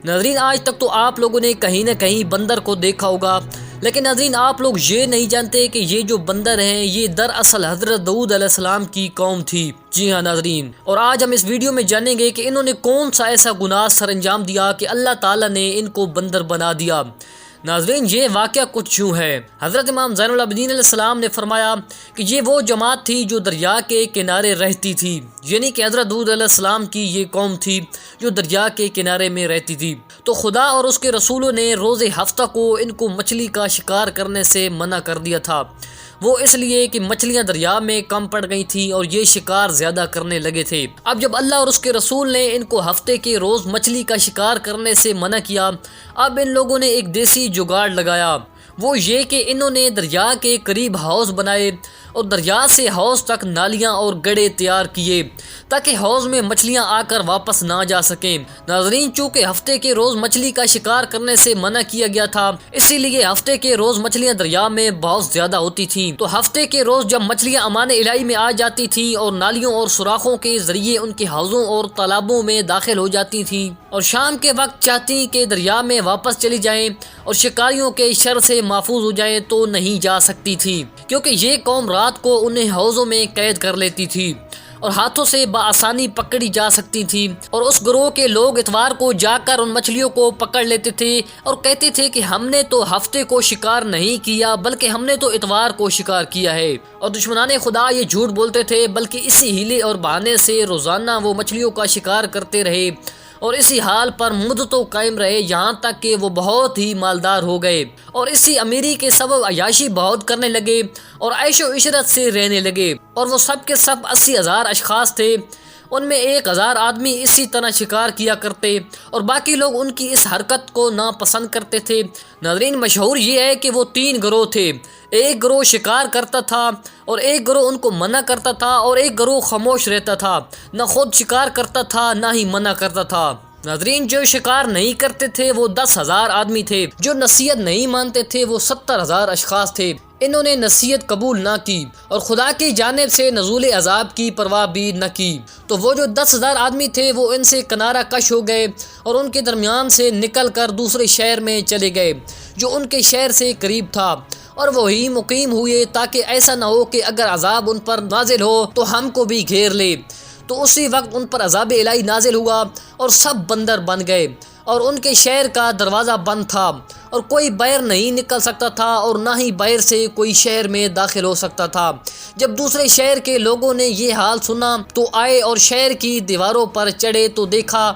ناظرین آج تک تو آپ لوگوں نے کہیں نہ کہیں بندر کو دیکھا ہوگا، لیکن ناظرین آپ لوگ یہ نہیں جانتے کہ یہ جو بندر ہیں یہ دراصل حضرت داؤد علیہ السلام کی قوم تھی۔ جی ہاں ناظرین، اور آج ہم اس ویڈیو میں جانیں گے کہ انہوں نے کون سا ایسا گناہ سر انجام دیا کہ اللہ تعالیٰ نے ان کو بندر بنا دیا۔ ناظرین یہ واقعہ کچھ یوں ہے، حضرت امام زین العابدین علیہ السلام نے فرمایا کہ یہ وہ جماعت تھی جو دریا کے کنارے رہتی تھی، یعنی کہ حضرت داؤد علیہ السلام کی یہ قوم تھی جو دریا کے کنارے میں رہتی تھی۔ تو خدا اور اس کے رسولوں نے روز ہفتہ کو ان کو مچھلی کا شکار کرنے سے منع کر دیا تھا، وہ اس لیے کہ مچھلیاں دریا میں کم پڑ گئی تھیں اور یہ شکار زیادہ کرنے لگے تھے۔ اب جب اللہ اور اس کے رسول نے ان کو ہفتے کے روز مچھلی کا شکار کرنے سے منع کیا، اب ان لوگوں نے ایک دیسی جگاڑ لگایا، وہ یہ کہ انہوں نے دریا کے قریب حوض بنائے اور دریا سے حوض تک نالیاں اور گڑھے تیار کیے تاکہ حوض میں مچھلیاں آ کر واپس نہ جا سکیں۔ ناظرین چونکہ ہفتے کے روز مچھلی کا شکار کرنے سے منع کیا گیا تھا، اسی لیے ہفتے کے روز مچھلیاں دریا میں بہت زیادہ ہوتی تھیں، تو ہفتے کے روز جب مچھلیاں امان الہی میں آ جاتی تھیں اور نالیوں اور سوراخوں کے ذریعے ان کے حوضوں اور تالابوں میں داخل ہو جاتی تھیں اور شام کے وقت چاہتی کہ دریا میں واپس چلی جائیں اور شکاریوں کے شر سے محفوظ ہو جائیں تو نہیں جا سکتی تھی، کیونکہ یہ قوم رات کو انہیں حوضوں میں قید کر لیتی تھی اور ہاتھوں سے بآسانی پکڑی جا سکتی تھی، اور اس گروہ کے لوگ اتوار کو جا کر ان مچھلیوں کو پکڑ لیتے تھے اور کہتے تھے کہ ہم نے تو ہفتے کو شکار نہیں کیا بلکہ ہم نے تو اتوار کو شکار کیا ہے، اور دشمنان خدا یہ جھوٹ بولتے تھے، بلکہ اسی ہیلے اور بہانے سے روزانہ وہ مچھلیوں کا شکار کرتے رہے اور اسی حال پر مدتوں قائم رہے، یہاں تک کہ وہ بہت ہی مالدار ہو گئے اور اسی امیری کے سبب عیاشی بہت کرنے لگے اور عیش و عشرت سے رہنے لگے، اور وہ سب کے سب 80,000 اشخاص تھے، ان میں 1,000 آدمی اسی طرح شکار کیا کرتے اور باقی لوگ ان کی اس حرکت کو ناپسند کرتے تھے۔ ناظرین مشہور یہ ہے کہ وہ 3 گروہ تھے، ایک گروہ شکار کرتا تھا اور ایک گروہ ان کو منع کرتا تھا اور ایک گروہ خاموش رہتا تھا، نہ خود شکار کرتا تھا نہ ہی منع کرتا تھا۔ ناظرین جو شکار نہیں کرتے تھے وہ 10,000 آدمی تھے، جو نصیحت نہیں مانتے تھے وہ 70,000 اشخاص تھے، انہوں نے نصیحت قبول نہ کی اور خدا کی جانب سے نزول عذاب کی پرواہ بھی نہ کی، تو وہ جو 10,000 آدمی تھے وہ ان سے کنارہ کش ہو گئے اور ان کے درمیان سے نکل کر دوسرے شہر میں چلے گئے جو ان کے شہر سے قریب تھا، اور وہی مقیم ہوئے تاکہ ایسا نہ ہو کہ اگر عذاب ان پر نازل ہو تو ہم کو بھی گھیر لے۔ تو اسی وقت ان پر عذاب الہی نازل ہوا اور سب بندر بن گئے اور ان کے شہر کا دروازہ بند تھا اور کوئی باہر نہیں نکل سکتا تھا اور نہ ہی باہر سے کوئی شہر میں داخل ہو سکتا تھا۔ جب دوسرے شہر کے لوگوں نے یہ حال سنا تو آئے اور شہر کی دیواروں پر چڑھے تو دیکھا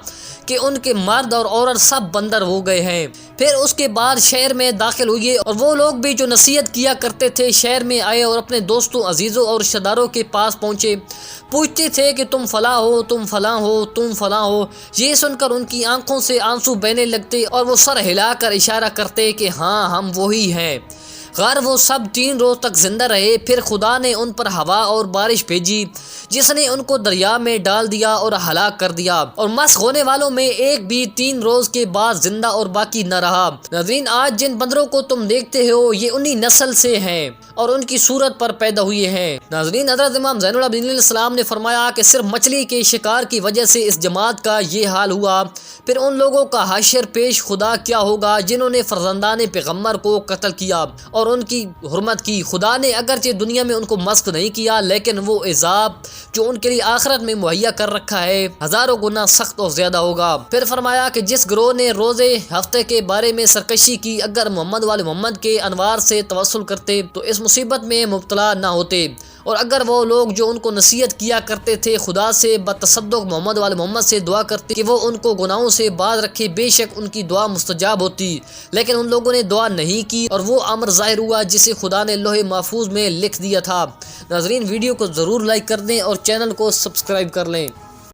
کہ ان کے مرد اور عورت سب بندر ہو گئے ہیں۔ پھر اس کے بعد شہر میں داخل ہوئے اور وہ لوگ بھی جو نصیحت کیا کرتے تھے شہر میں آئے اور اپنے دوستوں عزیزوں اور رشتہ داروں کے پاس پہنچے، پوچھتے تھے کہ تم فلاں ہو، تم فلاں ہو، تم فلاں ہو۔ یہ سن کر ان کی آنکھوں سے آنسو بہنے لگتے اور وہ سر ہلا کر اشارہ کرتے کہ ہاں ہم وہی ہیں۔ غار وہ سب 3 روز تک زندہ رہے، پھر خدا نے ان پر ہوا اور بارش بھیجی جس نے ان کو دریا میں ڈال دیا اور ہلاک کر دیا، اور مسخ ہونے والوں میں ایک بھی 3 روز کے بعد زندہ اور باقی نہ رہا۔ ناظرین آج جن بندروں کو تم دیکھتے ہو یہ انہی نسل سے ہیں اور ان کی صورت پر پیدا ہوئے ہیں۔ ناظرین حضرت امام زین العابدین علیہ السلام نے فرمایا کہ صرف مچھلی کے شکار کی وجہ سے اس جماعت کا یہ حال ہوا، پھر ان لوگوں کا حشر پیش خدا کیا ہوگا جنہوں نے فرزندان پیغمبر کو قتل کیا اور ان کی حرمت کی۔ خدا نے اگرچہ دنیا میں ان کو مسخ نہیں کیا لیکن وہ عذاب جو ان کے لیے آخرت میں مہیا کر رکھا ہے ہزاروں گنا سخت اور زیادہ ہوگا۔ پھر فرمایا کہ جس گروہ نے روزے ہفتے کے بارے میں سرکشی کی اگر محمد والے محمد کے انوار سے توسل کرتے تو اس مصیبت میں مبتلا نہ ہوتے، اور اگر وہ لوگ جو ان کو نصیحت کیا کرتے تھے خدا سے بتصدق محمد والے محمد سے دعا کرتے کہ وہ ان کو گناہوں سے باز رکھے بے شک ان کی دعا مستجاب ہوتی، لیکن ان لوگوں نے دعا نہیں کی اور وہ امر ظاہر ہوا جسے خدا نے لوح محفوظ میں لکھ دیا تھا۔ ناظرین ویڈیو کو ضرور لائک کر دیں اور چینل کو سبسکرائب کر لیں۔